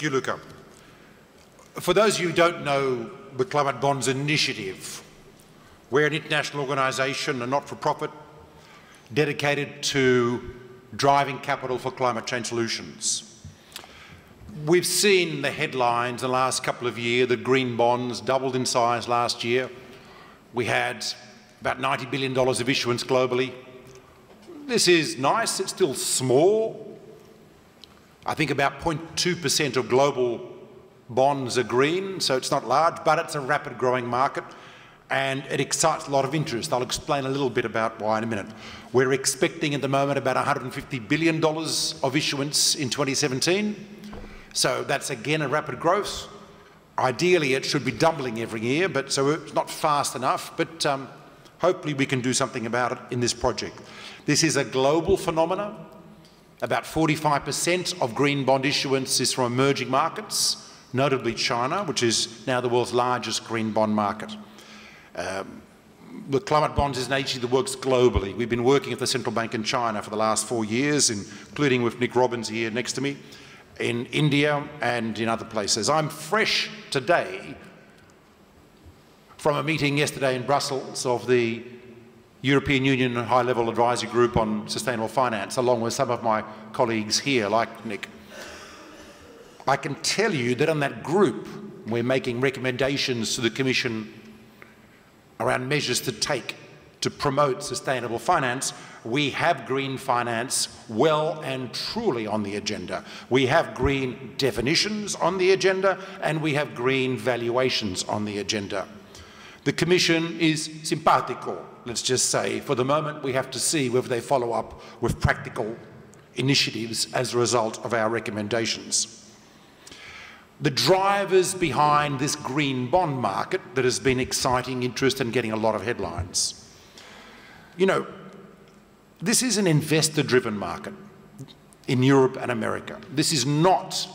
Thank you, Luca. For those of you who don't know the Climate Bonds Initiative, we're an international organisation, a not-for-profit, dedicated to driving capital for climate change solutions. We've seen the headlines in the last couple of years. The green bonds doubled in size last year. We had about $90 billion of issuance globally. This is nice, it's still small. I think about 0.2% of global bonds are green, so it's not large, but it's a rapid growing market and it excites a lot of interest. I'll explain a little bit about why in a minute. We're expecting at the moment about $150 billion of issuance in 2017. So that's again a rapid growth. Ideally it should be doubling every year, but so it's not fast enough, but hopefully we can do something about it in this project. This is a global phenomenon. About 45% of green bond issuance is from emerging markets, notably China, which is now the world's largest green bond market. The climate bonds is an agency that works globally. We've been working at the central bank in China for the last 4 years, including with Nick Robbins here next to me, in India and in other places. I'm fresh today from a meeting yesterday in Brussels of the European Union High-Level Advisory Group on Sustainable Finance, along with some of my colleagues here, like Nick. I can tell you that on that group, we're making recommendations to the Commission around measures to take to promote sustainable finance. We have green finance well and truly on the agenda. We have green definitions on the agenda, and we have green valuations on the agenda. The Commission is simpatico, let's just say. For the moment, we have to see whether they follow up with practical initiatives as a result of our recommendations. The drivers behind this green bond market that has been exciting interest and getting a lot of headlines. You know, this is an investor-driven market in Europe and America. This is not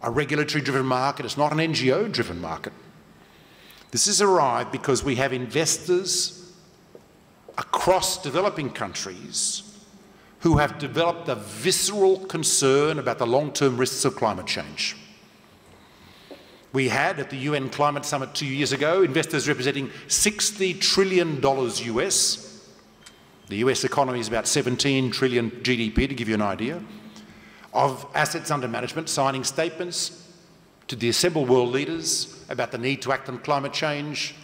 a regulatory-driven market. It's not an NGO-driven market. This has arrived because we have investors across developing countries who have developed a visceral concern about the long-term risks of climate change. We had at the UN Climate Summit 2 years ago investors representing $60 trillion US. The US economy is about 17 trillion GDP, to give you an idea, of assets under management, signing statements to the assembled world leaders about the need to act on climate change,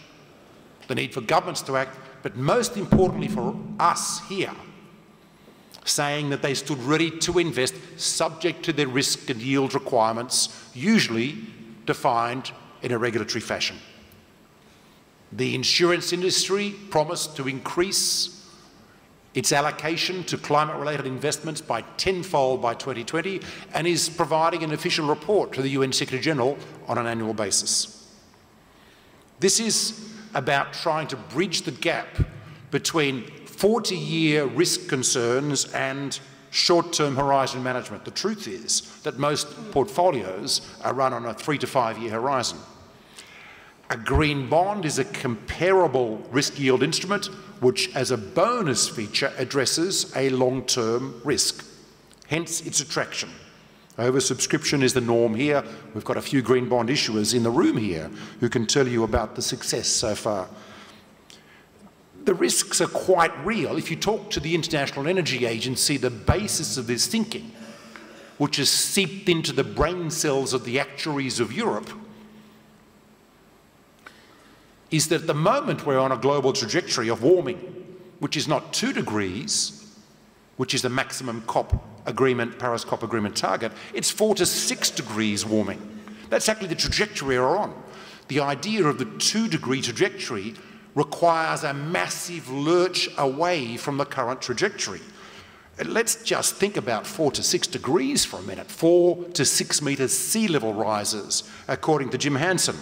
the need for governments to act, but most importantly for us here, saying that they stood ready to invest subject to their risk and yield requirements, usually defined in a regulatory fashion. The insurance industry promised to increase its allocation to climate-related investments by tenfold by 2020 and is providing an official report to the UN Secretary-General on an annual basis. This is about trying to bridge the gap between 40-year risk concerns and short-term horizon management. The truth is that most portfolios are run on a 3 to 5 year horizon. A green bond is a comparable risk yield instrument which, as a bonus feature, addresses a long-term risk, hence its attraction. Oversubscription is the norm here. We've got a few green bond issuers in the room here who can tell you about the success so far. The risks are quite real. If you talk to the International Energy Agency, the basis of this thinking, which has seeped into the brain cells of the actuaries of Europe, is that at the moment we're on a global trajectory of warming, which is not 2 degrees, which is the maximum COP agreement, Paris COP agreement target, it's 4 to 6 degrees warming. That's actually the trajectory we're on. The idea of the 2-degree trajectory requires a massive lurch away from the current trajectory. Let's just think about 4 to 6 degrees for a minute. 4 to 6 metres sea level rises, according to Jim Hansen.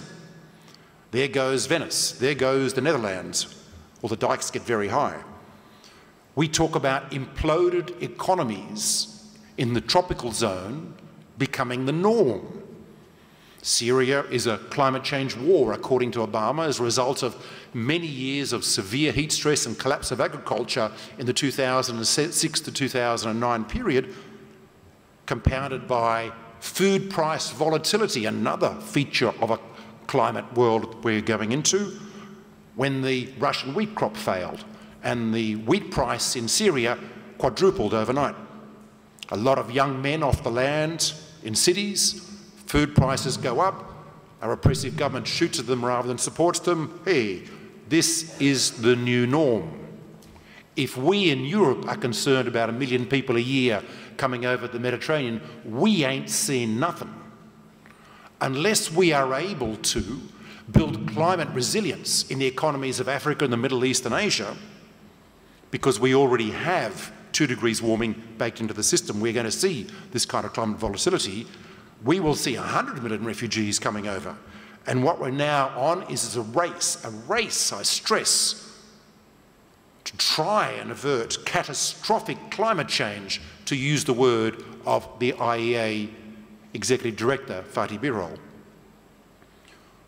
There goes Venice, there goes the Netherlands, or the dikes get very high. We talk about imploded economies in the tropical zone becoming the norm. Syria is a climate change war, according to Obama, as a result of many years of severe heat stress and collapse of agriculture in the 2006 to 2009 period, compounded by Food price volatility, another feature of a climate world we're going into, when the Russian wheat crop failed and the wheat price in Syria quadrupled overnight. A lot of young men off the land in cities, food prices go up, a repressive government shoots at them rather than supports them. Hey, this is the new norm. If we in Europe are concerned about 1 million people a year coming over the Mediterranean, we ain't seen nothing. Unless we are able to build climate resilience in the economies of Africa and the Middle East and Asia, because we already have 2 degrees warming baked into the system, we're going to see this kind of climate volatility. We will see 100 million refugees coming over. And what we're now on is a race, I stress, to try and avert catastrophic climate change, to use the word of the IEA Executive Director, Fatih Birol.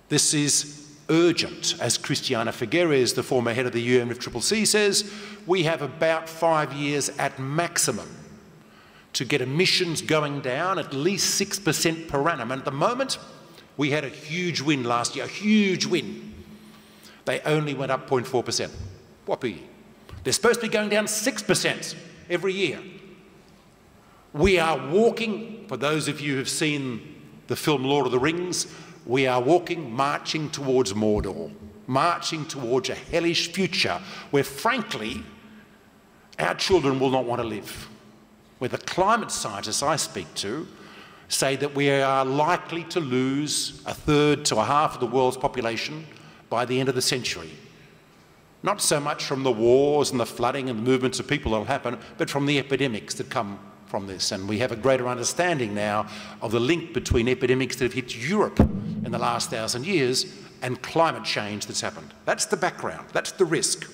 This is urgent. As Christiana Figueres, the former head of the UNFCCC, says, we have about 5 years at maximum to get emissions going down at least 6% per annum. And at the moment, we had a huge win last year, a huge win. They only went up 0.4%. Whoppee. They're supposed to be going down 6% every year. We are walking, for those of you who have seen the film Lord of the Rings, we are walking, marching towards Mordor, marching towards a hellish future where, frankly, our children will not want to live. Where the climate scientists I speak to say that we are likely to lose 1/3 to 1/2 of the world's population by the end of the century. Not so much from the wars and the flooding and the movements of people that will happen, but from the epidemics that come from this. And we have a greater understanding now of the link between epidemics that have hit Europe in the last 1,000 years and climate change that's happened. That's the background, that's the risk.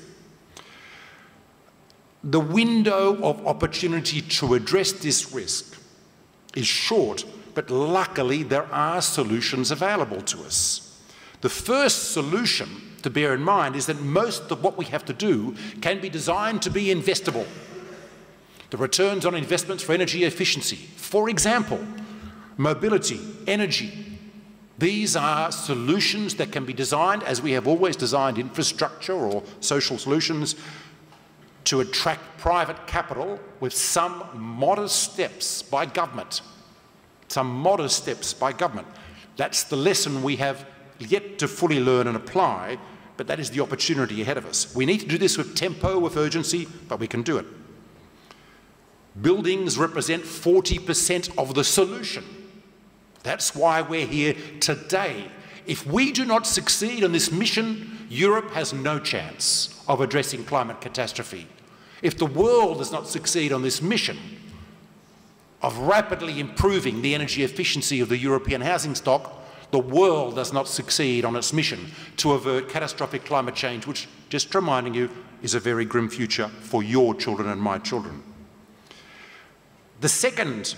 The window of opportunity to address this risk is short, but luckily there are solutions available to us. The first solution to bear in mind is that most of what we have to do can be designed to be investable. The returns on investments for energy efficiency, for example, mobility, energy. These are solutions that can be designed, as we have always designed infrastructure or social solutions, to attract private capital with some modest steps by government. Some modest steps by government. That's the lesson we have yet to fully learn and apply, but that is the opportunity ahead of us. We need to do this with tempo, with urgency, but we can do it. Buildings represent 40% of the solution. That's why we're here today. If we do not succeed in this mission, Europe has no chance of addressing climate catastrophe. If the world does not succeed on this mission of rapidly improving the energy efficiency of the European housing stock, the world does not succeed on its mission to avert catastrophic climate change, which, just reminding you, is a very grim future for your children and my children. The second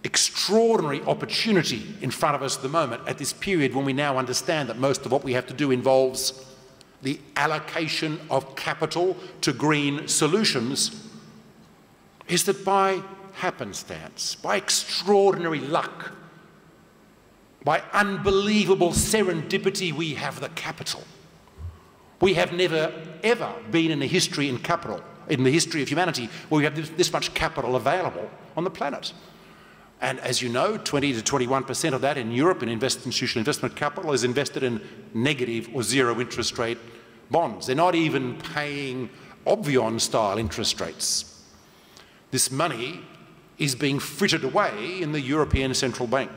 extraordinary opportunity in front of us at the moment, at this period when we now understand that most of what we have to do involves the allocation of capital to green solutions, is that by happenstance, by extraordinary luck, by unbelievable serendipity, we have the capital. We have never, ever been in the history of humanity, where we have this much capital available on the planet. And as you know, 20 to 21% of that in Europe in institutional investment capital is invested in negative or zero interest rate bonds. They're not even paying Obvion-style interest rates. This money is being frittered away in the European Central Bank.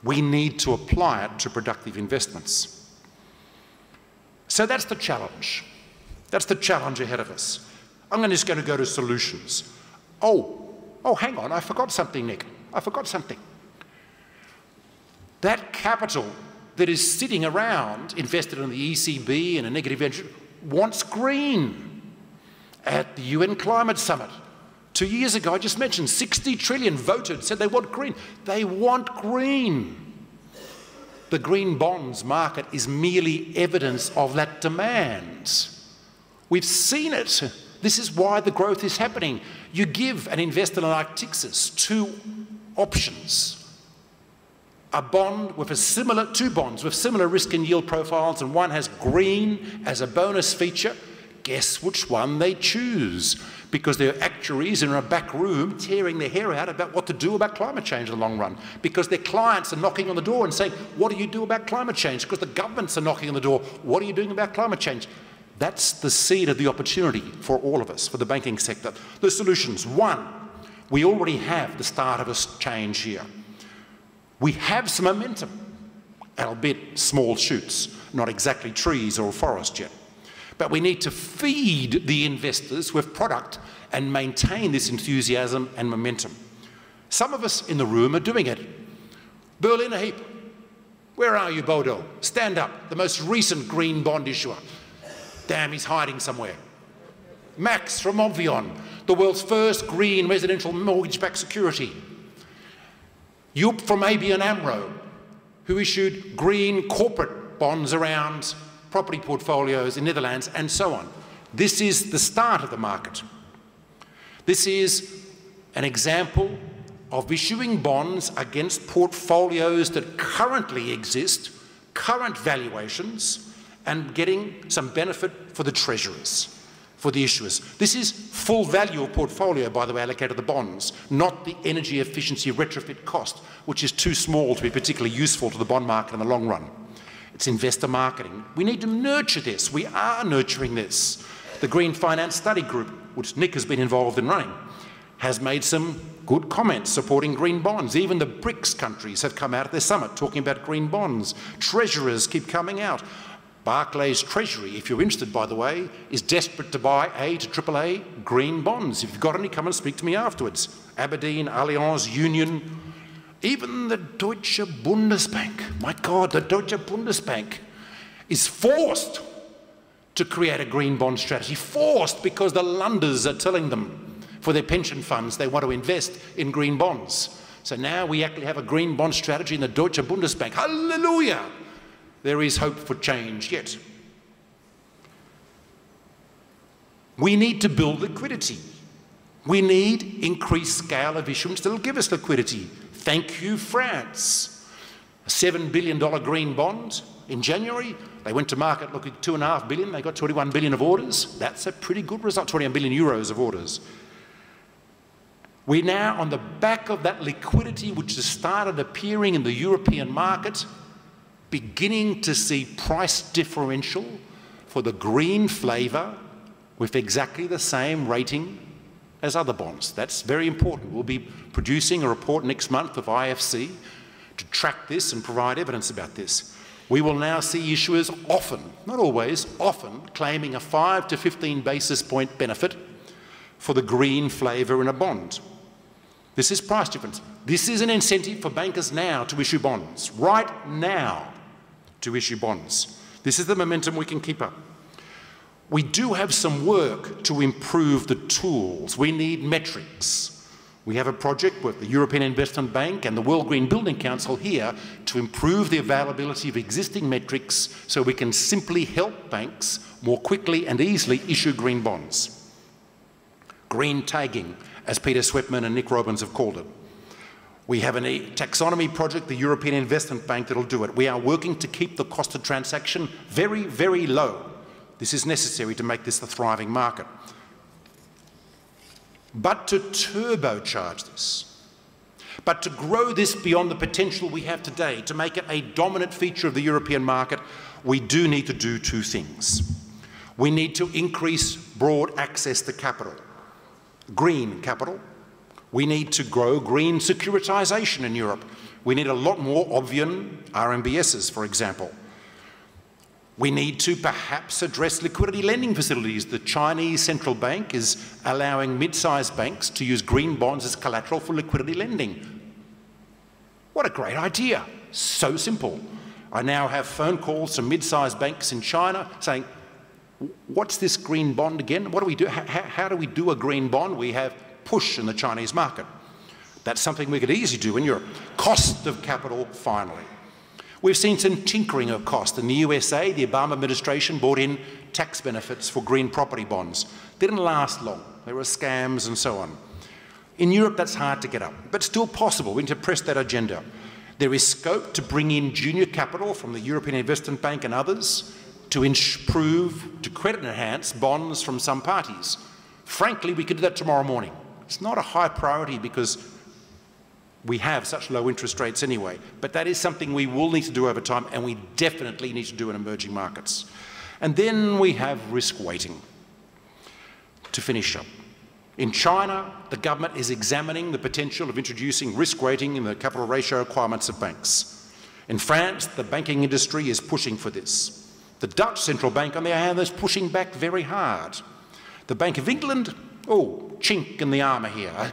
We need to apply it to productive investments. So that's the challenge. That's the challenge ahead of us. I'm just going to go to solutions. Oh, hang on, I forgot something, Nick. I forgot something. That capital that is sitting around, invested in the ECB and a negative interest, wants green. At the UN Climate Summit 2 years ago, I just mentioned 60 trillion voted, said they want green. They want green. The green bonds market is merely evidence of that demand. We've seen it. This is why the growth is happening. You give an investor like Texas 2 options. A bond with two bonds with similar risk and yield profiles, and one has green as a bonus feature. Guess which one they choose? Because their actuaries are in a back room tearing their hair out about what to do about climate change in the long run. Because their clients are knocking on the door and saying, what do you do about climate change? Because the governments are knocking on the door, what are you doing about climate change? That's the seed of the opportunity for all of us, for the banking sector. The solutions: one, we already have the start of a change here. We have some momentum, albeit small shoots, not exactly trees or forest yet. But we need to feed the investors with product and maintain this enthusiasm and momentum. Some of us in the room are doing it. Berliner Heap, where are you, Bodo? Stand up, the most recent green bond issuer. Damn, he's hiding somewhere. Max from Obvion, the world's first green residential mortgage-backed security. Joop from ABN AMRO, who issued green corporate bonds around property portfolios in Netherlands, and so on. This is the start of the market. This is an example of issuing bonds against portfolios that currently exist, current valuations, and getting some benefit for the treasurers, for the issuers. This is full value of portfolio, by the way, allocated to the bonds, not the energy efficiency retrofit cost, which is too small to be particularly useful to the bond market in the long run. It's investor marketing. We need to nurture this. We are nurturing this. The Green Finance Study Group, which Nick has been involved in running, has made some good comments supporting green bonds. Even the BRICS countries have come out at their summit talking about green bonds. Treasurers keep coming out. Barclays Treasury, if you're interested, by the way, is desperate to buy A to AAA green bonds. If you've got any, come and speak to me afterwards. Aberdeen, Allianz, Union, even the Deutsche Bundesbank. My God, the Deutsche Bundesbank is forced to create a green bond strategy. Forced because the Landers are telling them for their pension funds they want to invest in green bonds. So now we actually have a green bond strategy in the Deutsche Bundesbank. Hallelujah! There is hope for change yet. We need to build liquidity. We need increased scale of issuance that will give us liquidity. Thank you, France. A $7 billion green bond in January. They went to market looking at $2.5 billion. They got 21 billion of orders. That's a pretty good result, 21 billion euros of orders. We're now on the back of that liquidity which has started appearing in the European market, beginning to see price differential for the green flavour with exactly the same rating as other bonds. That's very important. We'll be producing a report next month of IFC to track this and provide evidence about this. We will now see issuers often, not always, often claiming a 5 to 15 basis point benefit for the green flavour in a bond. This is price difference. This is an incentive for bankers now to issue bonds, right now to issue bonds. This is the momentum we can keep up. We do have some work to improve the tools. We need metrics. We have a project with the European Investment Bank and the World Green Building Council here to improve the availability of existing metrics so we can simply help banks more quickly and easily issue green bonds. Green tagging, as Peter Swetman and Nick Robbins have called it. We have a taxonomy project, the European Investment Bank, that will do it. We are working to keep the cost of transaction very, very low. This is necessary to make this a thriving market. But to turbocharge this, but to grow this beyond the potential we have today, to make it a dominant feature of the European market, we do need to do two things. We need to increase broad access to capital, green capital. We need to grow green securitization in Europe. We need a lot more Obvion RMBSs, for example. We need to perhaps address liquidity lending facilities. The Chinese central bank is allowing mid-sized banks to use green bonds as collateral for liquidity lending. What a great idea. So simple. I now have phone calls from mid-sized banks in China saying, what's this green bond again? What do we do? How do we do a green bond? We have push in the Chinese market. That's something we could easily do in Europe. Cost of capital, finally. We've seen some tinkering of cost. In the USA, the Obama administration brought in tax benefits for green property bonds. Didn't last long. There were scams and so on. In Europe, that's hard to get up, but still possible. We need to press that agenda. There is scope to bring in junior capital from the European Investment Bank and others to credit enhance bonds from some parties. Frankly, we could do that tomorrow morning. It's not a high priority because we have such low interest rates anyway, but that is something we will need to do over time, and we definitely need to do in emerging markets. And then we have risk weighting. To finish up, in China, the government is examining the potential of introducing risk weighting in the capital ratio requirements of banks. In France, the banking industry is pushing for this. The Dutch central bank, on the other hand, is pushing back very hard. The Bank of England, oh, chink in the armour here, a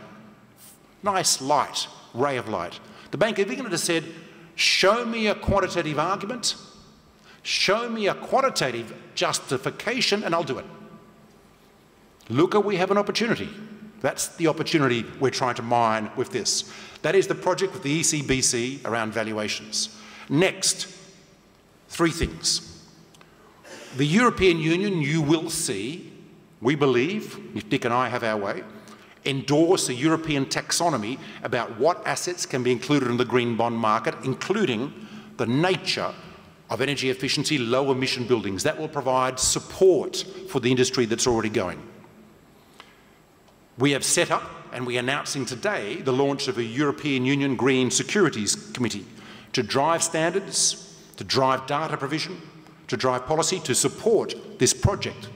nice light, ray of light. The Bank of England has said, show me a quantitative argument, show me a quantitative justification, and I'll do it. Look, we have an opportunity. That's the opportunity we're trying to mine with this. That is the project with the ECBC around valuations. Next, three things. The European Union, you will see, we believe, if Dick and I have our way, endorse a European taxonomy about what assets can be included in the green bond market, including the nature of energy efficiency, low emission buildings. That will provide support for the industry that's already going. We have set up, and we're announcing today, the launch of a European Union Green Securities Committee to drive standards, to drive data provision, to drive policy, to support this project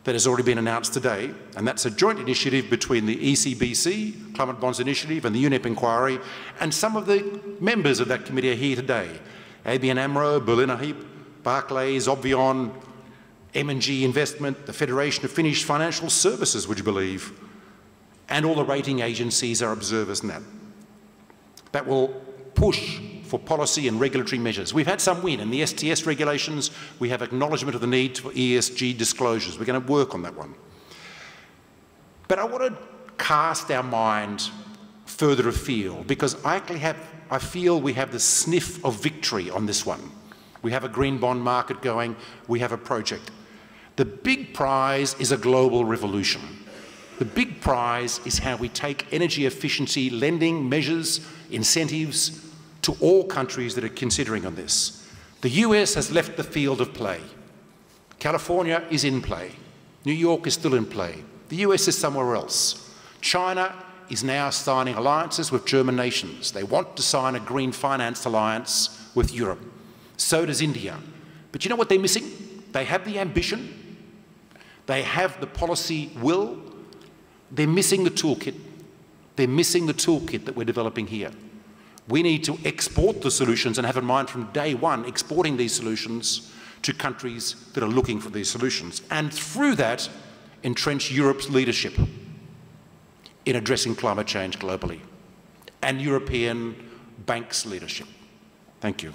that has already been announced today. And that's a joint initiative between the ECBC, Climate Bonds Initiative, and the UNEP inquiry, and some of the members of that committee are here today. ABN AMRO, Berliner Hyp, Barclays, Obvion, M&G Investment, the Federation of Finnish Financial Services, would you believe? And all the rating agencies are observers in that. That will push for policy and regulatory measures. We've had some win. In the STS regulations, we have acknowledgement of the need for ESG disclosures. We're going to work on that one. But I want to cast our mind further afield, because I feel we have the sniff of victory on this one. We have a green bond market going. We have a project. The big prize is a global revolution. The big prize is how we take energy efficiency lending measures, incentives to all countries that are considering on this. The US has left the field of play. California is in play. New York is still in play. The US is somewhere else. China is now signing alliances with German nations. They want to sign a green finance alliance with Europe. So does India. But you know what they're missing? They have the ambition. They have the policy will. They're missing the toolkit. They're missing the toolkit that we're developing here. We need to export the solutions and have in mind from day one exporting these solutions to countries that are looking for these solutions. And through that, entrench Europe's leadership in addressing climate change globally, and European banks' leadership. Thank you.